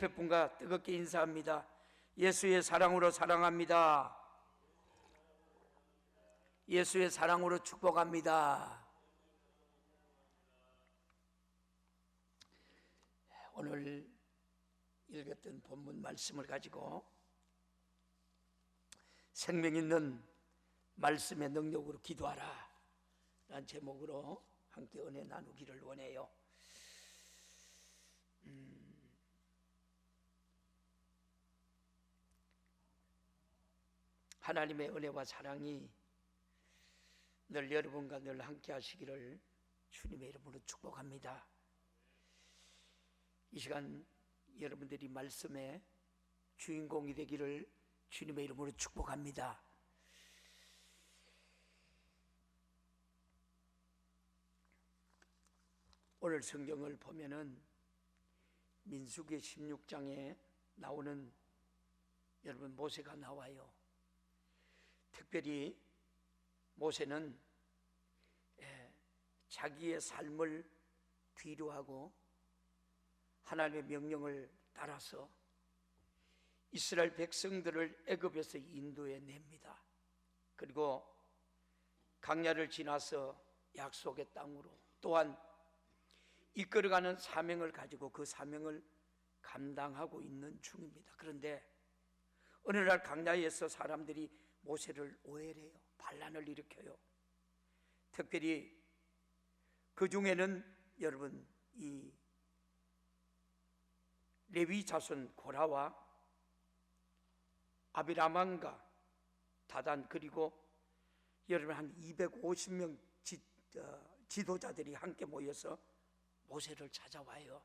옆에 분과 뜨겁게 인사합니다. 예수의 사랑으로 사랑합니다. 예수의 사랑으로 축복합니다. 오늘 읽었던 본문 말씀을 가지고 생명 있는 말씀의 능력으로 기도하라 라는 제목으로 함께 은혜 나누기를 원해요. 하나님의 은혜와 사랑이 늘 여러분과 늘 함께 하시기를 주님의 이름으로 축복합니다. 이 시간 여러분들이 말씀의 주인공이 되기를 주님의 이름으로 축복합니다. 오늘 성경을 보면은 민수기 16장에 나오는 여러분 모세가 나와요. 특별히 모세는 자기의 삶을 뒤로하고 하나님의 명령을 따라서 이스라엘 백성들을 애굽에서 인도해 냅니다. 그리고 광야를 지나서 약속의 땅으로, 또한 이끌어가는 사명을 가지고 그 사명을 감당하고 있는 중입니다. 그런데 어느 날 광야에서 사람들이 모세를 오해를 해요. 반란을 일으켜요. 특별히 그 중에는 여러분 이 레위 자손 고라와 아비라만과 다단, 그리고 여러분 한 250명 지도자들이 함께 모여서 모세를 찾아와요.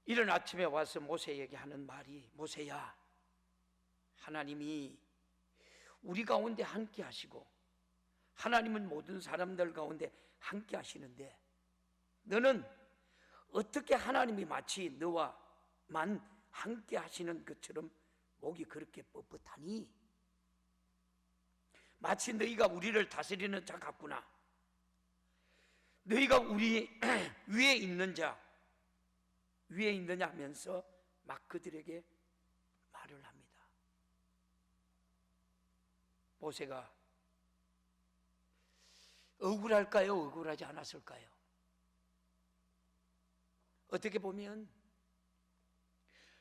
이른 아침에 와서 모세에게 하는 말이, 모세야, 하나님이 우리 가운데 함께 하시고 하나님은 모든 사람들 가운데 함께 하시는데 너는 어떻게 하나님이 마치 너와만 함께 하시는 것처럼 목이 그렇게 뻣뻣하니? 마치 너희가 우리를 다스리는 자 같구나. 너희가 우리 위에 있는 자, 위에 있느냐 하면서 막 그들에게 말을 합니다. 모세가 억울할까요? 억울하지 않았을까요? 어떻게 보면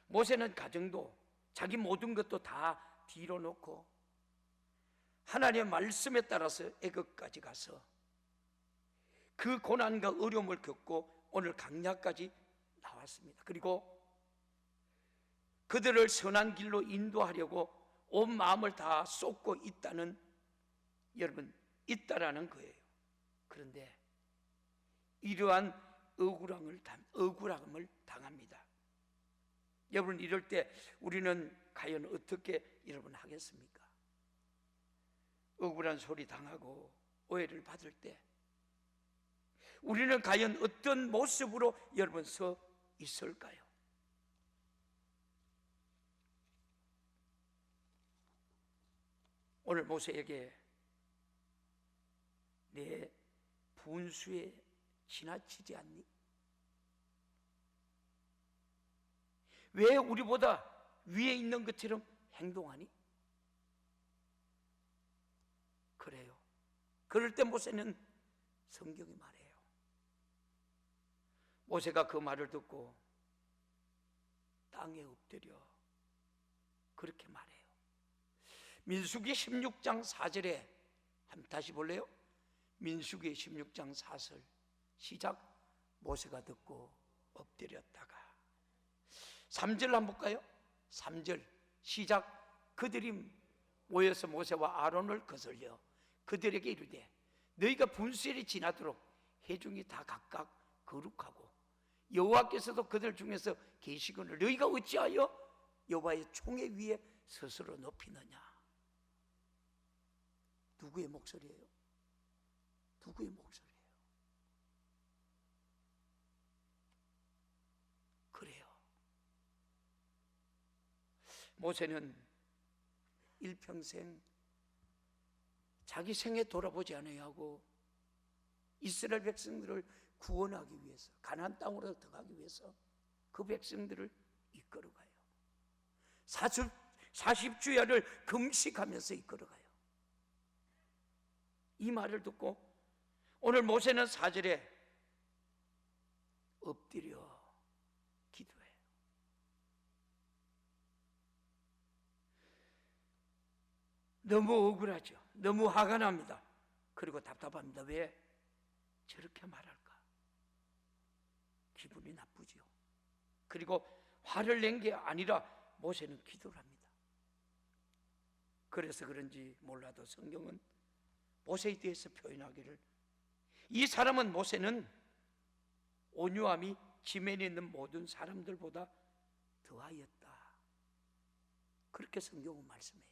모세는 가정도 자기 모든 것도 다 뒤로 놓고 하나님의 말씀에 따라서 애굽까지 가서 그 고난과 어려움을 겪고 오늘 광야까지 나왔습니다. 그리고 그들을 선한 길로 인도하려고 온 마음을 다 쏟고 있다는, 여러분, 있다라는 거예요. 그런데 이러한 억울함을 당합니다. 여러분, 이럴 때 우리는 과연 어떻게 여러분 하겠습니까? 억울한 소리 당하고 오해를 받을 때 우리는 과연 어떤 모습으로 여러분 서 있을까요? 오늘 모세에게 내 분수에 지나치지 않니? 왜 우리보다 위에 있는 것처럼 행동하니? 그래요. 그럴 때 모세는 성경이 말해요. 모세가 그 말을 듣고 땅에 엎드려 그렇게 말해요. 민수기 16장 4절에 한번 다시 볼래요? 민수기 16장 4절 시작. 모세가 듣고 엎드렸다가 3절 한번 볼까요? 3절 시작. 그들이 모여서 모세와 아론을 거슬려 그들에게 이르되 너희가 분수일이 지나도록 회중이 다 각각 거룩하고 여호와께서도 그들 중에서 계시거늘 너희가 어찌하여 여호와의 총회 위에 스스로 높이느냐? 누구의 목소리예요? 누구의 목소리예요? 그래요. 모세는 일평생 자기 생에 돌아보지 않아야 하고 이스라엘 백성들을 구원하기 위해서, 가나안 땅으로 들어가기 위해서 그 백성들을 이끌어가요. 40주야를 금식하면서 이끌어가요. 이 말을 듣고 오늘 모세는 4절에 엎드려 기도해요. 너무 억울하죠. 너무 화가 납니다. 그리고 답답합니다. 왜 저렇게 말할까? 기분이 나쁘죠. 그리고 화를 낸 게 아니라 모세는 기도를 합니다. 그래서 그런지 몰라도 성경은 모세에 대해서 표현하기를, 이 사람은, 모세는 온유함이 지면에 있는 모든 사람들보다 더하였다. 그렇게 성경은 말씀해요.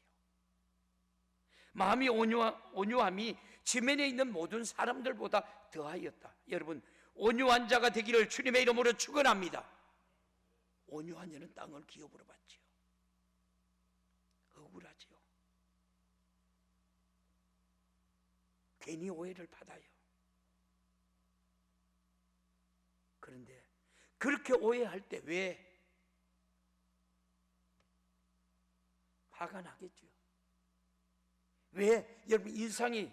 마음이 온유함이 지면에 있는 모든 사람들보다 더하였다. 여러분, 온유한 자가 되기를 주님의 이름으로 축원합니다. 온유한 자는 땅을 기업으로 받지요. 억울하지요. 괜히 오해를 받아요. 그런데 그렇게 오해할 때 왜 화가 나겠죠? 왜 여러분 인상이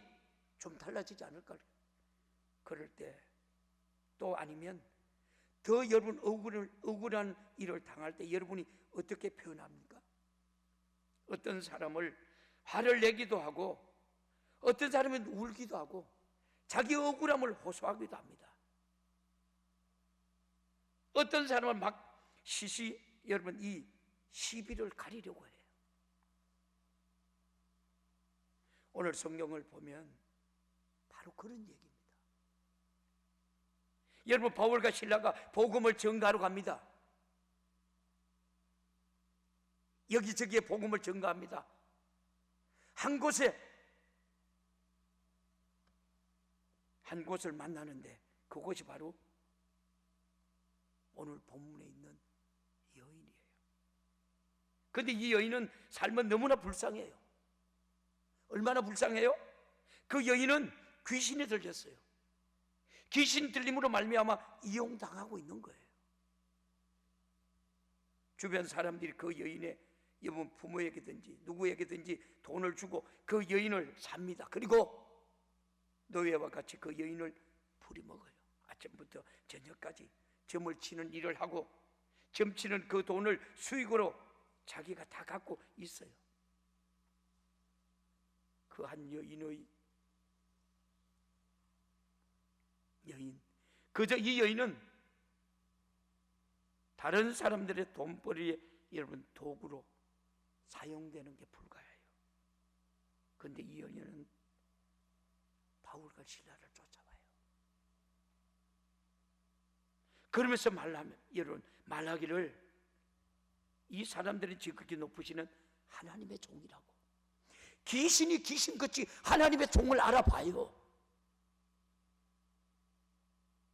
좀 달라지지 않을까요? 그럴 때, 또 아니면 더 여러분 억울한 일을 당할 때 여러분이 어떻게 표현합니까? 어떤 사람을 화를 내기도 하고, 어떤 사람은 울기도 하고, 자기 억울함을 호소하기도 합니다. 어떤 사람은 막 여러분 이 시비를 가리려고 해요. 오늘 성경을 보면 바로 그런 얘기입니다. 여러분, 바울과 실라가 복음을 전가하러 갑니다. 여기저기에 복음을 전가합니다. 한 곳을 만나는데 그곳이 바로 오늘 본문에 있는 여인이에요. 그런데 이 여인은 삶은 너무나 불쌍해요. 얼마나 불쌍해요? 그 여인은 귀신에 들렸어요. 귀신 들림으로 말미암아 이용당하고 있는 거예요. 주변 사람들이 그 여인의 여러분 부모에게든지 누구에게든지 돈을 주고 그 여인을 삽니다. 그리고 노예와 같이 그 여인을 부려먹어요. 아침부터 저녁까지 점을 치는 일을 하고, 점치는 그 돈을 수익으로 자기가 다 갖고 있어요. 그 한 여인, 그저 이 여인은 다른 사람들의 돈벌이에 여러분 도구로 사용되는 게 불가해요. 그런데 이 여인은 바울과 실라를 쫓아와요. 그러면서 여러분 말하기를, 이 사람들이 지극히 높으시는 하나님의 종이라고. 귀신이 귀신같이 하나님의 종을 알아봐요.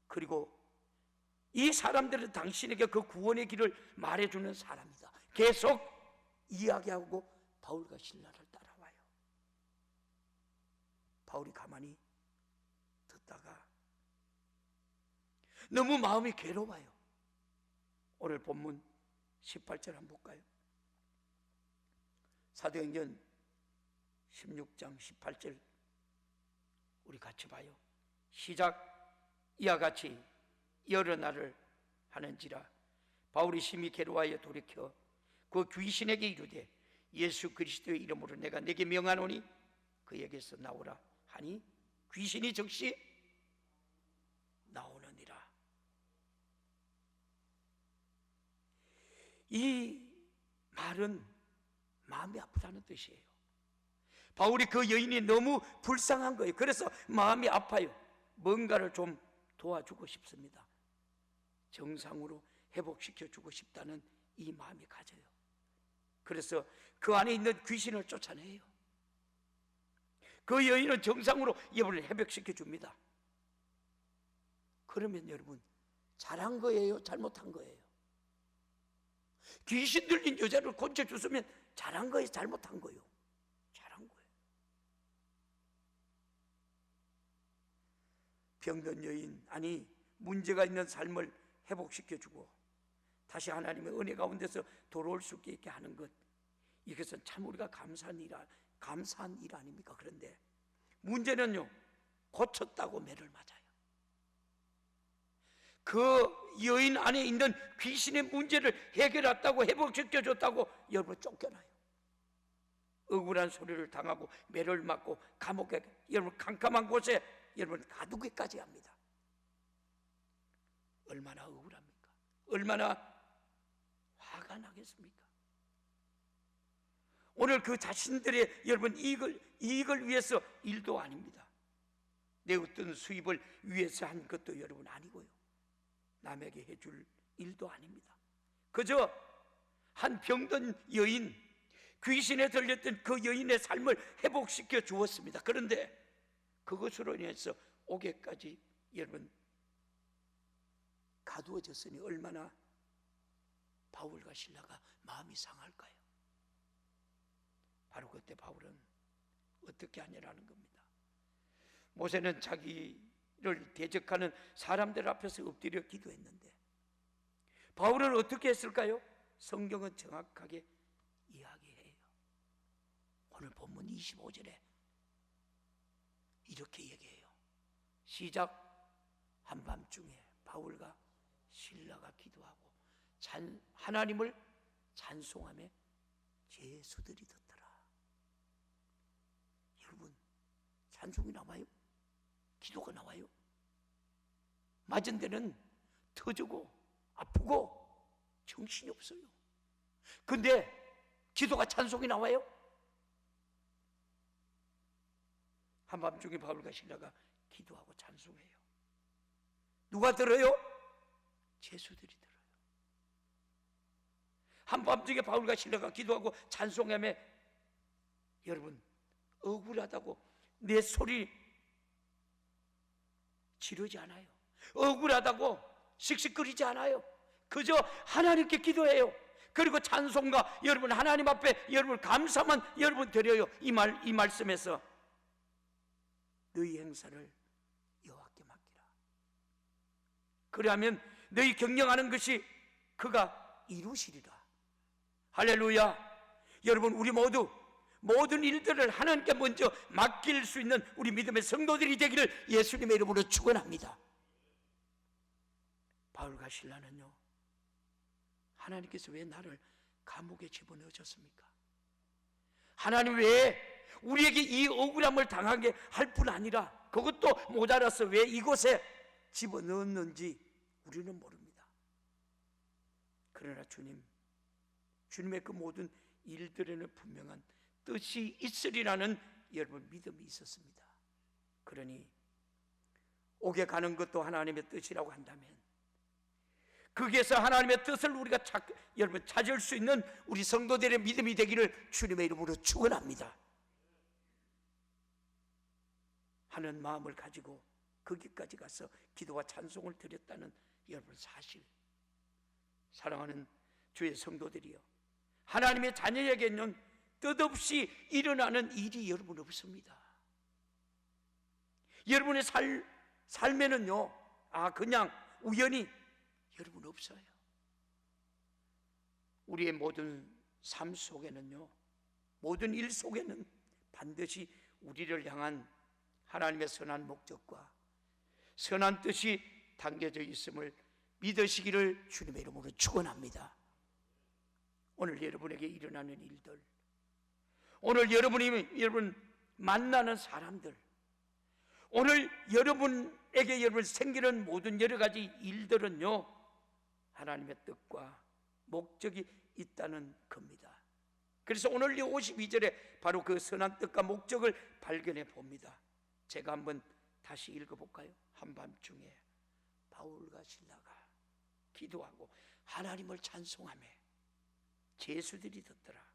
그리고 이 사람들은 당신에게 그 구원의 길을 말해주는 사람이다. 계속 이야기하고 바울과 실라를 따라와요. 바울이 가만히 듣다가 너무 마음이 괴로워요. 오늘 본문 18절 한번 볼까요? 사도행전 16장 18절 우리 같이 봐요. 시작. 이와 같이 여러 날을 하는지라 바울이 심히 괴로워하여 돌이켜 그 귀신에게 이르되 예수 그리스도의 이름으로 내가 네게 명하노니 그에게서 나오라 하니 귀신이 즉시 나오느니라. 이 말은 마음이 아프다는 뜻이에요. 바울이 그 여인이 너무 불쌍한 거예요. 그래서 마음이 아파요. 뭔가를 좀 도와주고 싶습니다. 정상으로 회복시켜주고 싶다는 이 마음이 가져요. 그래서 그 안에 있는 귀신을 쫓아내요. 그 여인은 정상으로 여러분을 회복시켜줍니다. 그러면 여러분 잘한 거예요? 잘못한 거예요? 귀신 들린 여자를 고쳐줬으면 잘한 거예요? 잘못한 거예요? 잘한 거예요. 병든 여인, 아니 문제가 있는 삶을 회복시켜주고 다시 하나님의 은혜 가운데서 돌아올 수 있게 하는 것, 이것은 참 우리가 감사한 일 아닙니까? 그런데 문제는요, 고쳤다고 매를 맞아요. 그 여인 안에 있는 귀신의 문제를 해결했다고, 회복시켜줬다고 여러분 쫓겨나요. 억울한 소리를 당하고 매를 맞고 감옥에, 여러분 캄캄한 곳에 여러분 가두기까지 합니다. 얼마나 억울합니까? 얼마나 화가 나겠습니까? 오늘 그 자신들의 여러분 이익을 위해서 일도 아닙니다. 내 어떤 수입을 위해서 한 것도 여러분 아니고요, 남에게 해줄 일도 아닙니다. 그저 한 병든 여인, 귀신에 들렸던 그 여인의 삶을 회복시켜 주었습니다. 그런데 그것으로 인해서 옥에까지 여러분 가두어졌으니 얼마나 바울과 실라가 마음이 상할까요? 바로 그때 바울은 어떻게 하냐라는 겁니다. 모세는 자기를 대적하는 사람들 앞에서 엎드려 기도했는데 바울은 어떻게 했을까요? 성경은 정확하게 이야기해요. 오늘 본문 25절에 이렇게 얘기해요. 시작. 한밤중에 바울과 실라가 기도하고 하나님을 찬송하며 제수들이 듣더라. 여러분, 찬송이 나와요? 기도가 나와요? 맞은 데는 터지고 아프고 정신이 없어요. 근데 기도가, 찬송이 나와요? 한밤중에 바울과 실라가 기도하고 찬송해요. 누가 들어요? 제수들이 들어요. 한밤중에 바울과 실라가 기도하고 찬송하며 여러분 억울하다고 내 소리 지르지 않아요. 억울하다고 씩씩거리지 않아요. 그저 하나님께 기도해요. 그리고 찬송과 여러분 하나님 앞에 여러분 감사만 여러분 드려요. 이 말씀에서 너희 행사를 여호와께 맡기라. 그리하면 너희 경영하는 것이 그가 이루시리라. 할렐루야. 여러분, 우리 모두 모든 일들을 하나님께 먼저 맡길 수 있는 우리 믿음의 성도들이 되기를 예수님의 이름으로 축원합니다. 바울과 실라는요, 하나님께서 왜 나를 감옥에 집어넣으셨습니까? 하나님 왜 우리에게 이 억울함을 당하게 할 뿐 아니라 그것도 모자라서 왜 이곳에 집어넣었는지 우리는 모릅니다. 그러나 주님의 그 모든 일들에는 분명한 뜻이 있으리라는 여러분 믿음이 있었습니다. 그러니 옥에 가는 것도 하나님의 뜻이라고 한다면 거기에서 하나님의 뜻을 우리가 여러분 찾을 수 있는 우리 성도들의 믿음이 되기를 주님의 이름으로 축원합니다. 하는 마음을 가지고 거기까지 가서 기도와 찬송을 드렸다는 여러분 사실, 사랑하는 주의 성도들이여, 하나님의 자녀에게는 뜻없이 일어나는 일이 여러분 없습니다. 여러분의 삶에는요, 그냥 우연히 여러분 없어요. 우리의 모든 삶 속에는요, 모든 일 속에는 반드시 우리를 향한 하나님의 선한 목적과 선한 뜻이 담겨져 있음을 믿으시기를 주님의 이름으로 축원합니다. 오늘 여러분에게 일어나는 일들, 오늘 여러분 만나는 사람들, 오늘 여러분에게 생기는 모든 여러 가지 일들은요, 하나님의 뜻과 목적이 있다는 겁니다. 그래서 오늘 이 52절에 바로 그 선한 뜻과 목적을 발견해 봅니다. 제가 한번 다시 읽어볼까요? 한밤중에 바울과 실라가 기도하고 하나님을 찬송하며 제수들이 듣더라.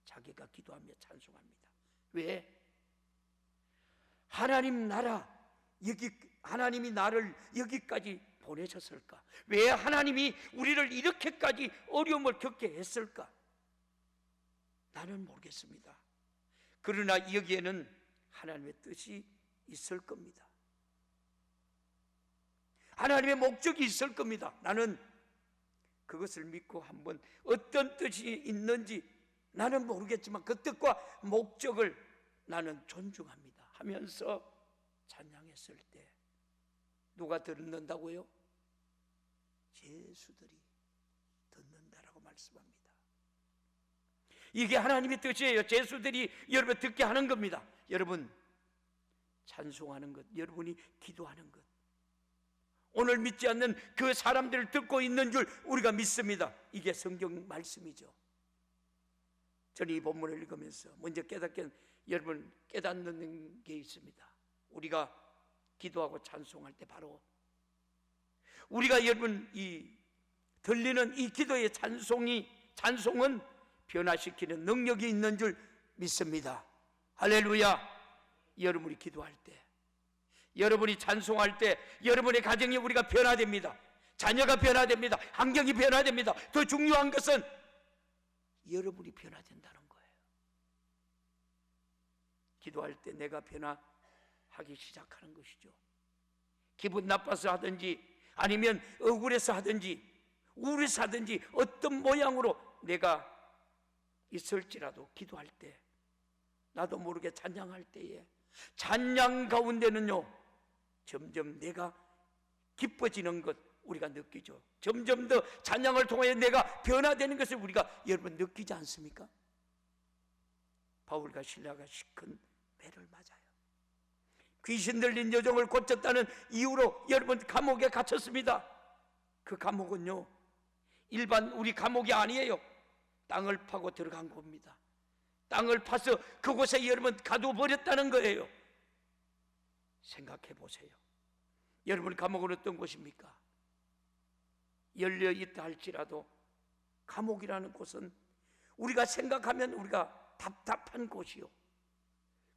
자기가 기도하며 찬송합니다. 왜? 하나님이 나를 여기까지 보내셨을까? 왜 하나님이 우리를 이렇게까지 어려움을 겪게 했을까? 나는 모르겠습니다. 그러나 여기에는 하나님의 뜻이 있을 겁니다. 하나님의 목적이 있을 겁니다. 나는 그것을 믿고 한번 어떤 뜻이 있는지 나는 모르겠지만 그 뜻과 목적을 나는 존중합니다 하면서 찬양했을 때 누가 듣는다고요? 제수들이 듣는다라고 말씀합니다. 이게 하나님의 뜻이에요. 제수들이 여러분 듣게 하는 겁니다. 여러분 찬송하는 것, 여러분이 기도하는 것, 오늘 믿지 않는 그 사람들을 듣고 있는 줄 우리가 믿습니다. 이게 성경 말씀이죠. 저는 이 본문을 읽으면서 먼저 여러분 깨닫는 게 있습니다. 우리가 기도하고 찬송할 때 바로 우리가 여러분 이 들리는 이 기도의 찬송은 변화시키는 능력이 있는 줄 믿습니다. 할렐루야. 여러분이 기도할 때, 여러분이 찬송할 때 여러분의 가정이 우리가 변화됩니다. 자녀가 변화됩니다. 환경이 변화됩니다. 더 중요한 것은 여러분이 변화된다는 거예요. 기도할 때 내가 변화하기 시작하는 것이죠. 기분 나빠서 하든지 아니면 억울해서 하든지 우울해서 하든지 어떤 모양으로 내가 있을지라도 기도할 때, 나도 모르게 찬양할 때에 찬양 가운데는요 점점 내가 기뻐지는 것 우리가 느끼죠. 점점 더 찬양을 통해 내가 변화되는 것을 우리가 여러분 느끼지 않습니까? 바울과 실라가 큰 매를 맞아요. 귀신 들린 여종을 고쳤다는 이유로 여러분 감옥에 갇혔습니다. 그 감옥은요 일반 우리 감옥이 아니에요. 땅을 파고 들어간 겁니다. 땅을 파서 그곳에 여러분 가둬버렸다는 거예요. 생각해 보세요. 여러분 감옥은 어떤 곳입니까? 열려있다 할지라도 감옥이라는 곳은 우리가 생각하면 우리가 답답한 곳이요,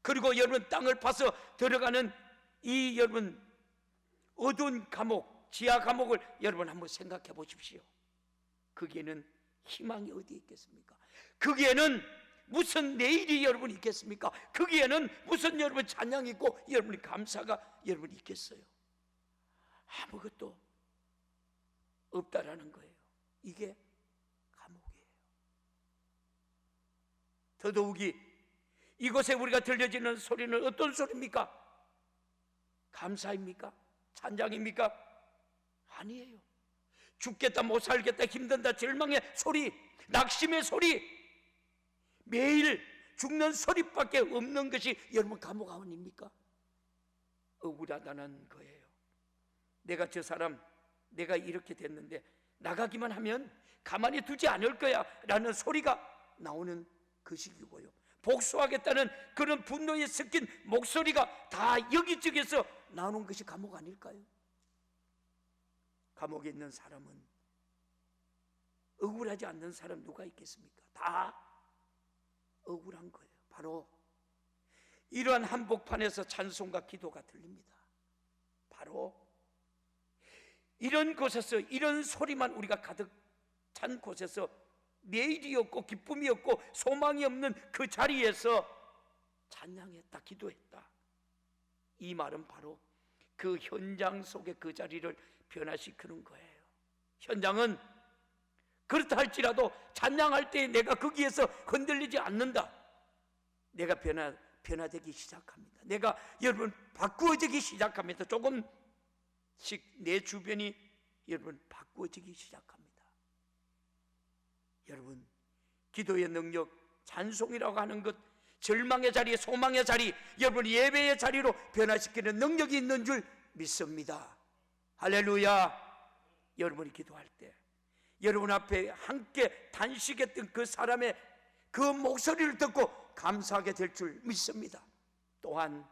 그리고 여러분 땅을 파서 들어가는 이 여러분 어두운 감옥, 지하 감옥을 여러분 한번 생각해 보십시오. 거기에는 희망이 어디 있겠습니까? 거기에는 무슨 내일이 여러분 있겠습니까? 거기에는 무슨 여러분 찬양이 있고 여러분이 감사가 여러분 있겠어요? 아무것도 없다라는 거예요. 이게 감옥이에요. 더더욱이 이곳에 우리가 들려지는 소리는 어떤 소리입니까? 감사입니까? 찬양입니까? 아니에요. 죽겠다, 못 살겠다, 힘든다, 절망의 소리, 낙심의 소리, 매일 죽는 소리밖에 없는 것이 여러분 감옥 아닙니까? 억울하다는 거예요. 내가 저 사람, 내가 이렇게 됐는데 나가기만 하면 가만히 두지 않을 거야 라는 소리가 나오는 그 시기고요, 복수하겠다는 그런 분노에 섞인 목소리가 다 여기저기서 나오는 것이 감옥 아닐까요? 감옥에 있는 사람은 억울하지 않는 사람 누가 있겠습니까? 다 억울한 거예요. 바로 이러한 한복판에서 찬송과 기도가 들립니다. 바로 이런 곳에서, 이런 소리만 우리가 가득 찬 곳에서 내일이 없고 기쁨이 없고 소망이 없는 그 자리에서 찬양했다, 기도했다. 이 말은 바로 그 현장 속의 그 자리를 변화시키는 거예요. 현장은 그렇다 할지라도 찬양할 때 내가 거기에서 흔들리지 않는다. 내가 변화되기 시작합니다. 내가 여러분 바꾸어지기 시작합니다. 조금씩 내 주변이 여러분 바꾸어지기 시작합니다. 여러분 기도의 능력, 찬송이라고 하는 것, 절망의 자리, 소망의 자리, 여러분 예배의 자리로 변화시키는 능력이 있는 줄 믿습니다. 할렐루야. 여러분이 기도할 때 여러분 앞에 함께 단식했던 그 사람의 그 목소리를 듣고 감사하게 될 줄 믿습니다. 또한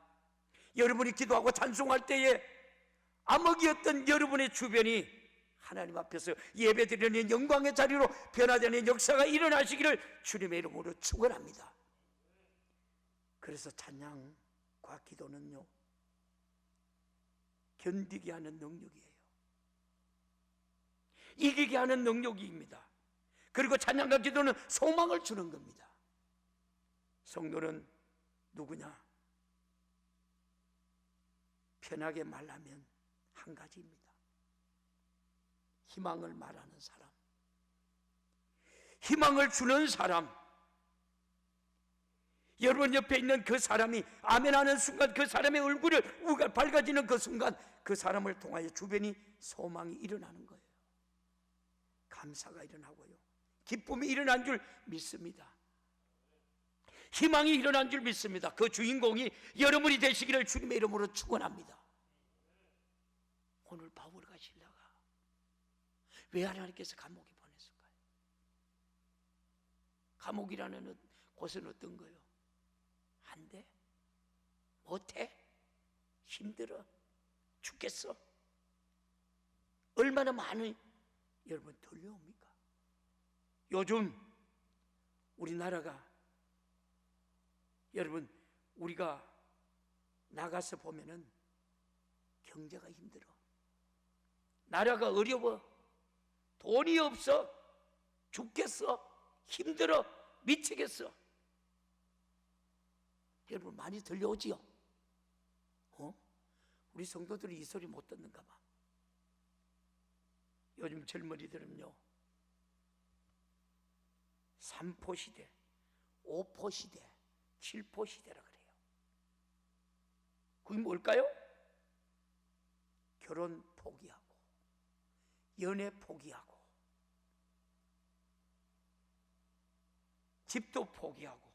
여러분이 기도하고 찬송할 때에 암흑이었던 여러분의 주변이 하나님 앞에서 예배드리는 영광의 자리로 변화되는 역사가 일어나시기를 주님의 이름으로 축원합니다. 그래서 찬양과 기도는요 견디게 하는 능력이에요. 이기게 하는 능력입니다. 그리고 찬양과 기도는 소망을 주는 겁니다. 성도는 누구냐? 편하게 말하면 한 가지입니다. 희망을 말하는 사람, 희망을 주는 사람, 여러분 옆에 있는 그 사람이 아멘하는 순간, 그 사람의 얼굴을 우가 밝아지는 그 순간, 그 사람을 통하여 주변이 소망이 일어나는 거예요. 감사가 일어나고요, 기쁨이 일어난 줄 믿습니다. 희망이 일어난 줄 믿습니다. 그 주인공이 여러분이 되시기를 주님의 이름으로 축원합니다. 오늘 바울과 실라가 왜 하나님께서 감옥에 보냈을까요? 감옥이라는 곳은 어떤 거예요? 안 돼? 못해? 힘들어? 죽겠어? 얼마나 많은 여러분 들려옵니까? 요즘 우리나라가, 여러분 우리가 나가서 보면은 경제가 힘들어, 나라가 어려워, 돈이 없어, 죽겠어, 힘들어, 미치겠어. 여러분 많이 들려오지요? 우리 성도들이 이 소리 못 듣는가 봐. 요즘 젊은이들은요 3포 시대, 5포 시대, 7포 시대라 그래요. 그게 뭘까요? 결혼 포기하고, 연애 포기하고, 집도 포기하고,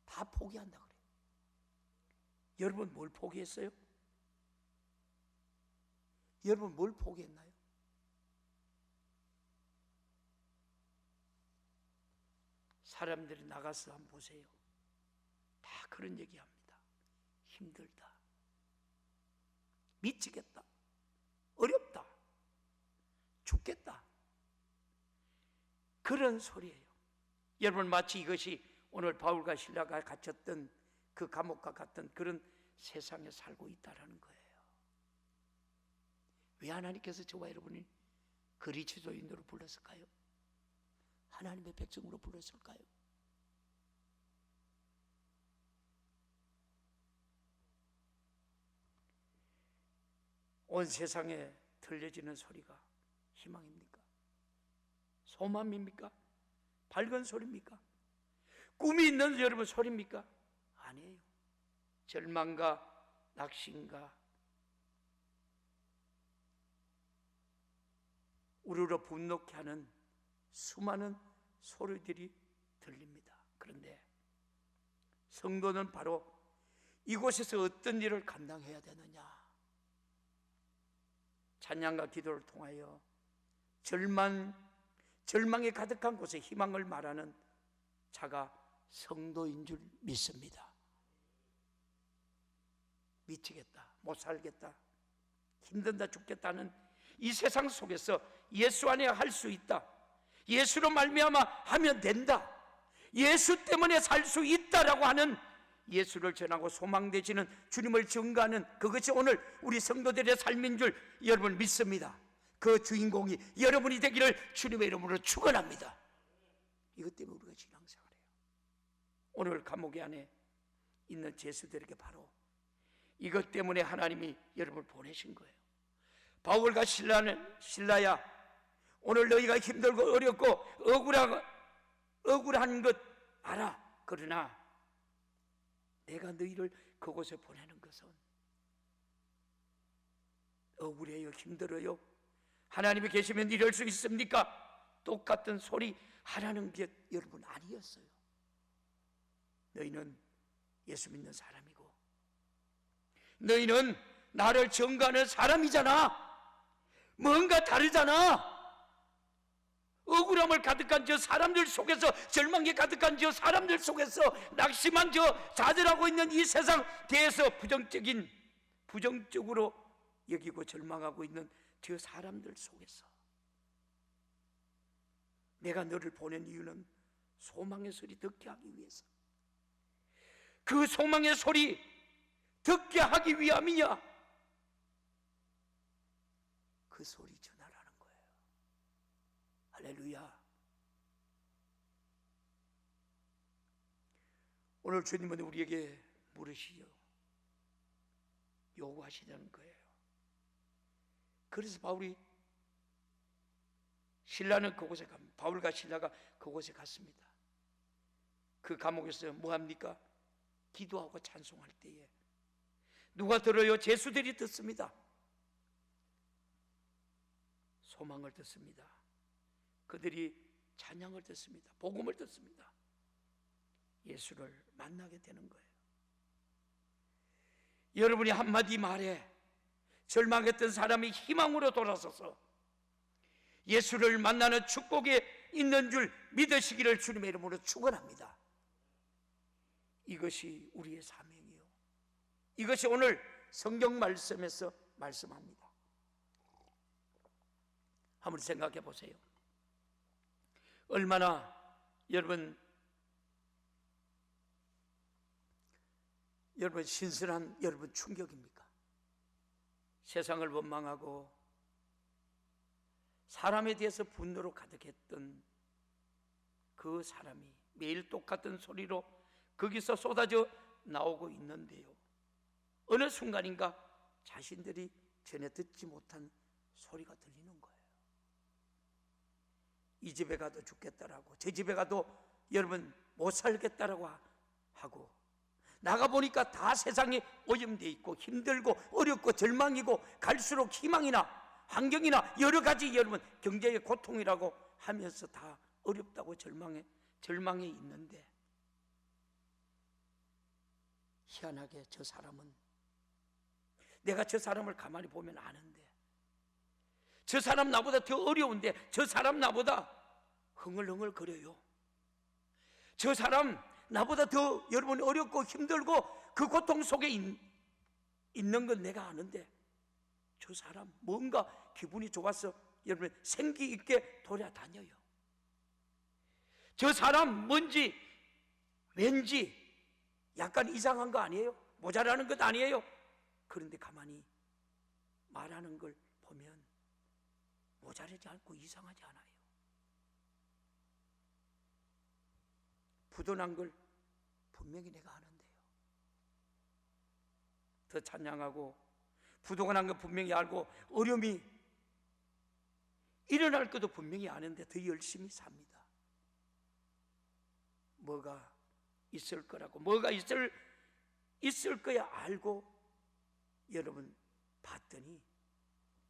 다 포기한다 그래요. 여러분 뭘 포기했어요? 여러분 뭘 포기했나요? 사람들이 나가서 한번 보세요. 다 그런 얘기합니다. 힘들다, 미치겠다, 어렵다, 죽겠다, 그런 소리예요. 여러분 마치 이것이 오늘 바울과 실라가 갇혔던 그 감옥과 같은 그런 세상에 살고 있다라는 거예요. 왜 하나님께서 저와 여러분이 그리스도인으로 불렀을까요? 하나님의 백성으로 불렀을까요? 온 세상에 들려지는 소리가 희망입니까? 소망입니까? 밝은 소리입니까? 꿈이 있는 여러분 소리입니까? 아니에요. 절망과 낙심과 우르르 분노케 하는 수많은 소리들이 들립니다. 그런데 성도는 바로 이곳에서 어떤 일을 감당해야 되느냐? 찬양과 기도를 통하여 절망에 가득한 곳에 희망을 말하는 자가 성도인 줄 믿습니다. 미치겠다, 못 살겠다, 힘든다, 죽겠다는 이 세상 속에서 예수 안에 할 수 있다, 예수로 말미암아 하면 된다, 예수 때문에 살 수 있다라고 하는 예수를 전하고 소망되시는 주님을 증거하는 그것이 오늘 우리 성도들의 삶인 줄 여러분 믿습니다. 그 주인공이 여러분이 되기를 주님의 이름으로 축원합니다. 이것 때문에 우리가 신앙생활해요. 오늘 감옥 안에 있는 죄수들에게 바로 이것 때문에 하나님이 여러분을 보내신 거예요. 바울과 실라야, 오늘 너희가 힘들고 어렵고 억울한 것 알아. 그러나 내가 너희를 그곳에 보내는 것은 억울해요, 힘들어요, 하나님이 계시면 이럴 수 있습니까? 똑같은 소리 하라는 게 여러분 아니었어요. 너희는 예수 믿는 사람이고, 너희는 나를 증거하는 사람이잖아. 뭔가 다르잖아. 억울함을 가득한 저 사람들 속에서, 절망에 가득한 저 사람들 속에서, 낙심한 저 좌절하고 있는 이 세상 대해서 부정적으로 여기고 절망하고 있는 저 사람들 속에서 내가 너를 보낸 이유는 소망의 소리 듣게 하기 위해서, 그 소망의 소리 듣게 하기 위함이냐? 그 소리 전하라는 거예요. 할렐루야. 오늘 주님은 우리에게 물으시죠. 요구하시는 거예요. 그래서 바울이 신라는 그곳에 갑니다. 바울과 신라가 그곳에 갔습니다. 그 감옥에서 뭐합니까? 기도하고 찬송할 때에 누가 들어요? 죄수들이 듣습니다. 소망을 듣습니다. 그들이 찬양을 듣습니다. 복음을 듣습니다. 예수를 만나게 되는 거예요. 여러분이 한마디 말에 절망했던 사람이 희망으로 돌아서서 예수를 만나는 축복에 있는 줄 믿으시기를 주님의 이름으로 축원합니다. 이것이 우리의 사명이요, 이것이 오늘 성경 말씀에서 말씀합니다. 한번 생각해 보세요. 얼마나 여러분 신선한 여러분 충격입니까? 세상을 원망하고 사람에 대해서 분노로 가득했던 그 사람이 매일 똑같은 소리로 거기서 쏟아져 나오고 있는데요, 어느 순간인가 자신들이 전에 듣지 못한 소리가 들리는 거예요. 이 집에 가도 죽겠다라고, 저 집에 가도 여러분 못 살겠다라고 하고, 나가보니까 다 세상에 오염되어 있고 힘들고 어렵고 절망이고 갈수록 희망이나 환경이나 여러 가지 여러분 경제의 고통이라고 하면서 다 어렵다고 절망에 있는데, 희한하게 저 사람은, 내가 저 사람을 가만히 보면 아는데, 저 사람 나보다 더 어려운데 저 사람 나보다 흥얼흥얼 거려요. 저 사람 나보다 더 여러분 어렵고 힘들고 그 고통 속에 있는 건 내가 아는데, 저 사람 뭔가 기분이 좋아서 여러분 생기 있게 돌아다녀요. 저 사람 뭔지 왠지 약간 이상한 거 아니에요? 모자라는 것 아니에요? 그런데 가만히 말하는 걸 보면 모자라지 않고 이상하지 않아요. 부도난 걸 분명히 내가 아는데요, 더 찬양하고 부도가 난 거 분명히 알고 어려움이 일어날 것도 분명히 아는데 더 열심히 삽니다. 뭐가 있을 거라고, 뭐가 있을 거야 알고 여러분 봤더니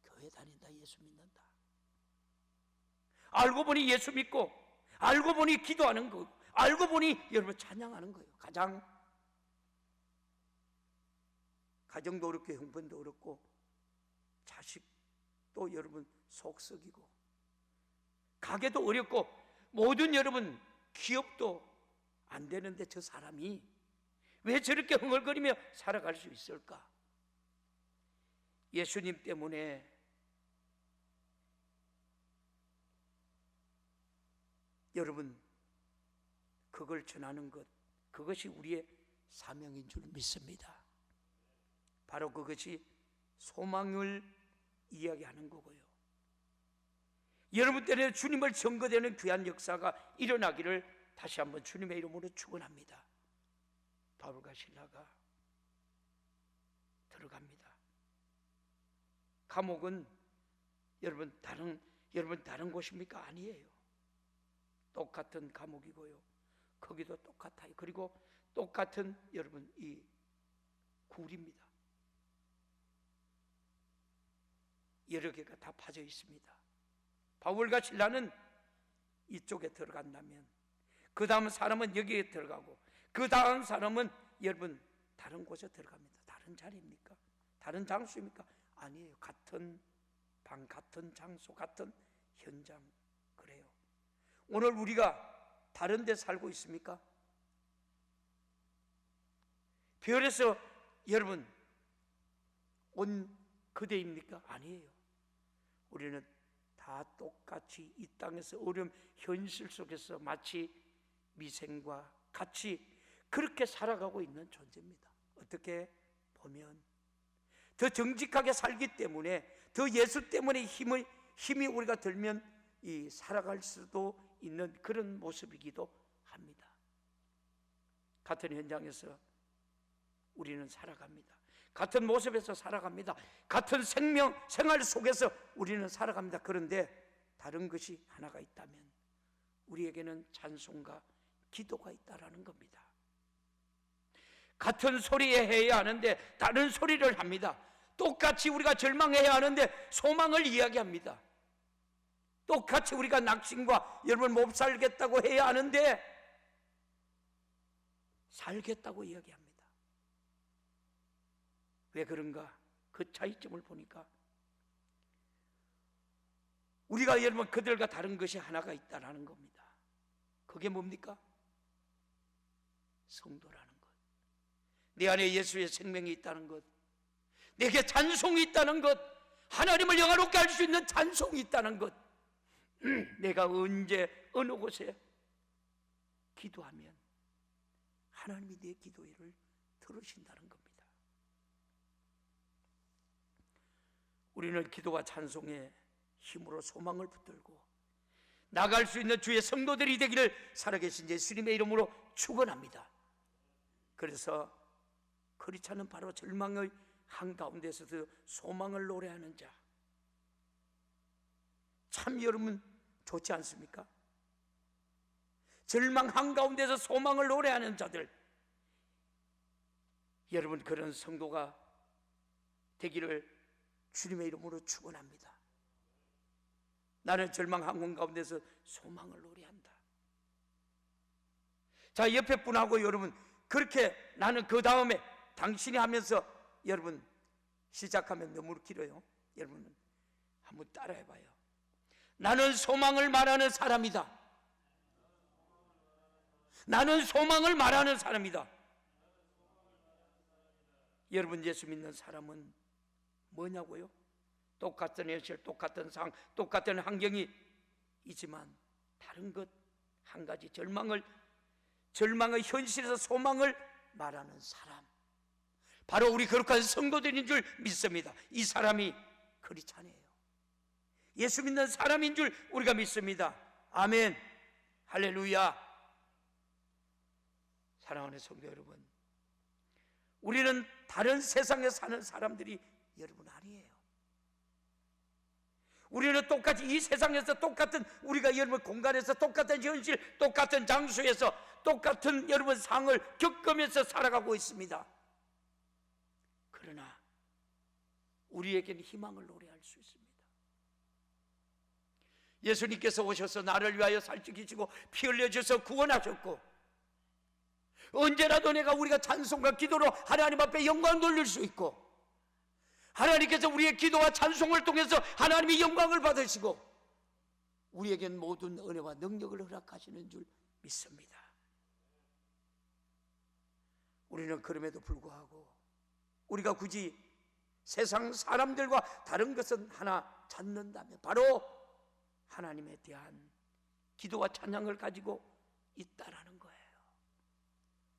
교회 다닌다, 예수 믿는다. 알고 보니 예수 믿고, 알고 보니 기도하는 거, 알고 보니 여러분 찬양하는 거예요. 가정도 어렵고 형편도 어렵고 자식도 여러분 속 썩이고 가게도 어렵고 모든 여러분 기업도 안 되는데 저 사람이 왜 저렇게 흥얼거리며 살아갈 수 있을까? 예수님 때문에 여러분 그걸 전하는 것, 그것이 우리의 사명인 줄 믿습니다. 바로 그것이 소망을 이야기하는 거고요. 여러분 때문에 주님을 증거되는 귀한 역사가 일어나기를 다시 한번 주님의 이름으로 축원합니다. 바울과 신라가 들어갑니다. 감옥은 여러분 다른 곳입니까? 아니에요. 똑같은 감옥이고요, 거기도 똑같아요. 그리고 똑같은 여러분 이 굴입니다. 여러 개가 다 파져 있습니다. 바울과 신라는 이쪽에 들어간다면 그 다음 사람은 여기에 들어가고 그 다음 사람은 여러분 다른 곳에 들어갑니다. 다른 자리입니까? 다른 장소입니까? 아니에요. 같은 방, 같은 장소, 같은 현장. 그래요. 오늘 우리가 다른 데 살고 있습니까? 별에서 여러분 온 그대입니까? 아니에요. 우리는 다 똑같이 이 땅에서 어려움 현실 속에서 마치 미생과 같이 그렇게 살아가고 있는 존재입니다. 어떻게 보면 더 정직하게 살기 때문에, 더 예수 때문에 힘이 우리가 들면 살아갈 수도 있는 그런 모습이기도 합니다. 같은 현장에서 우리는 살아갑니다. 같은 모습에서 살아갑니다. 같은 생활 속에서 우리는 살아갑니다. 그런데 다른 것이 하나가 있다면 우리에게는 찬송과 기도가 있다라는 겁니다. 같은 소리에 해야 하는데 다른 소리를 합니다. 똑같이 우리가 절망해야 하는데 소망을 이야기합니다. 똑같이 우리가 낙심과 여러분 못 살겠다고 해야 하는데 살겠다고 이야기합니다. 왜 그런가? 그 차이점을 보니까 우리가 여러분 그들과 다른 것이 하나가 있다라는 겁니다. 그게 뭡니까? 성도라는 것. 내 안에 예수의 생명이 있다는 것, 내게 찬송이 있다는 것, 하나님을 영화롭게 할 수 있는 찬송이 있다는 것, 내가 언제 어느 곳에 기도하면 하나님이 내 기도를 들으신다는 겁니다. 우리는 기도와 찬송의 힘으로 소망을 붙들고 나갈 수 있는 주의 성도들이 되기를 살아계신 예수님의 이름으로 축원합니다. 그래서 크리스찬은 바로 절망의 한가운데서도 소망을 노래하는 자. 참 여러분 좋지 않습니까? 절망 한가운데서 소망을 노래하는 자들, 여러분 그런 성도가 되기를 주님의 이름으로 축원합니다. 나는 절망 한가운데서 소망을 노래한다. 자, 옆에 분하고 여러분 그렇게 나는 그 다음에 당신이 하면서 여러분 시작하면 너무 길어요. 여러분 한번 따라해봐요. 나는 소망을 말하는 사람이다. 나는 소망을 말하는 사람이다. 여러분 예수 믿는 사람은 뭐냐고요? 똑같은 현실, 똑같은 상황, 똑같은 환경이 있지만 다른 것 한 가지, 절망의 현실에서 소망을 말하는 사람, 바로 우리 거룩한 성도들인 줄 믿습니다. 이 사람이 크리스찬이에요. 예수 믿는 사람인 줄 우리가 믿습니다. 아멘, 할렐루야. 사랑하는 성도 여러분, 우리는 다른 세상에 사는 사람들이 여러분 아니에요. 우리는 똑같이 이 세상에서 똑같은 우리가 여러분 공간에서 똑같은 현실, 똑같은 장소에서 똑같은 여러분 상을 겪으면서 살아가고 있습니다. 그러나 우리에게는 희망을 노래할 수 있습니다. 예수님께서 오셔서 나를 위하여 살찌기시고 피 흘려주셔서 구원하셨고, 언제라도 우리가 찬송과 기도로 하나님 앞에 영광 돌릴 수 있고, 하나님께서 우리의 기도와 찬송을 통해서 하나님이 영광을 받으시고 우리에겐 모든 은혜와 능력을 허락하시는 줄 믿습니다. 우리는 그럼에도 불구하고 우리가 굳이 세상 사람들과 다른 것은 하나 찾는다면 바로 하나님에 대한 기도와 찬양을 가지고 있다라는 거예요.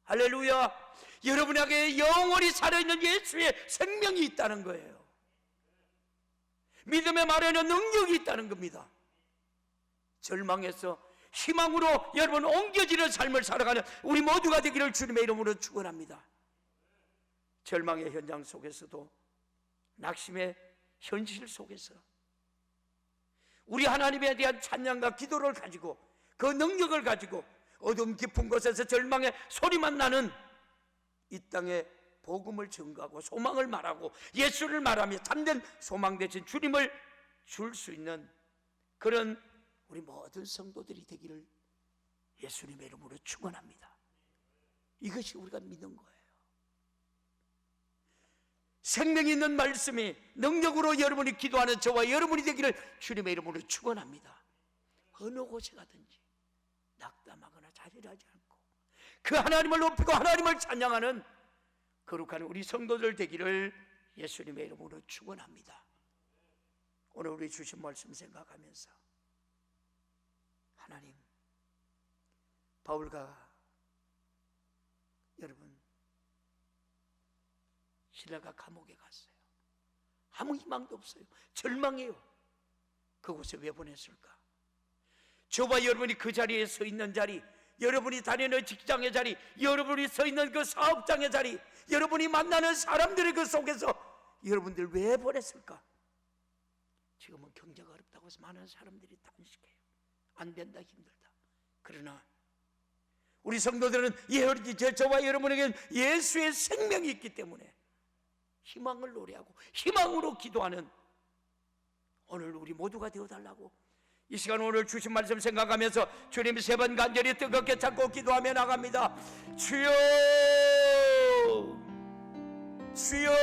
할렐루야. 여러분에게 영원히 살아있는 예수의 생명이 있다는 거예요. 믿음의 말에는 능력이 있다는 겁니다. 절망에서 희망으로 여러분 옮겨지는 삶을 살아가는 우리 모두가 되기를 주님의 이름으로 축원합니다. 절망의 현장 속에서도, 낙심의 현실 속에서 우리 하나님에 대한 찬양과 기도를 가지고, 그 능력을 가지고 어둠 깊은 곳에서 절망의 소리만 나는 이 땅에 복음을 증거하고 소망을 말하고 예수를 말하며 참된 소망 대신 주님을 줄 수 있는 그런 우리 모든 성도들이 되기를 예수님의 이름으로 축원합니다. 이것이 우리가 믿는 거예요. 생명 있는 말씀이 능력으로 여러분이 기도하는 저와 여러분이 되기를 주님의 이름으로 축원합니다. 어느 곳에 가든지 낙담하거나 자질하지 않고 그 하나님을 높이고 하나님을 찬양하는 거룩한 우리 성도들 되기를 예수님의 이름으로 축원합니다. 오늘 우리 주신 말씀 생각하면서 하나님, 바울과 여러분 실라가 감옥에 갔어요. 아무 희망도 없어요. 절망해요. 그곳에 왜 보냈을까? 저와 여러분이 그 자리에 서 있는 자리, 여러분이 다니는 직장의 자리, 여러분이 서 있는 그 사업장의 자리, 여러분이 만나는 사람들의 그 속에서 여러분들 왜 보냈을까? 지금은 경제가 어렵다고 그래서 많은 사람들이 단식해요. 안 된다, 힘들다. 그러나 우리 성도들은 저와 여러분에게는 예수의 생명이 있기 때문에 희망을 노래하고 희망으로 기도하는 오늘 우리 모두가 되어달라고 이 시간 오늘 주신 말씀 생각하면서 주님 3번 간절히 뜨겁게 찾고 기도하며 나갑니다. 주여, 주여.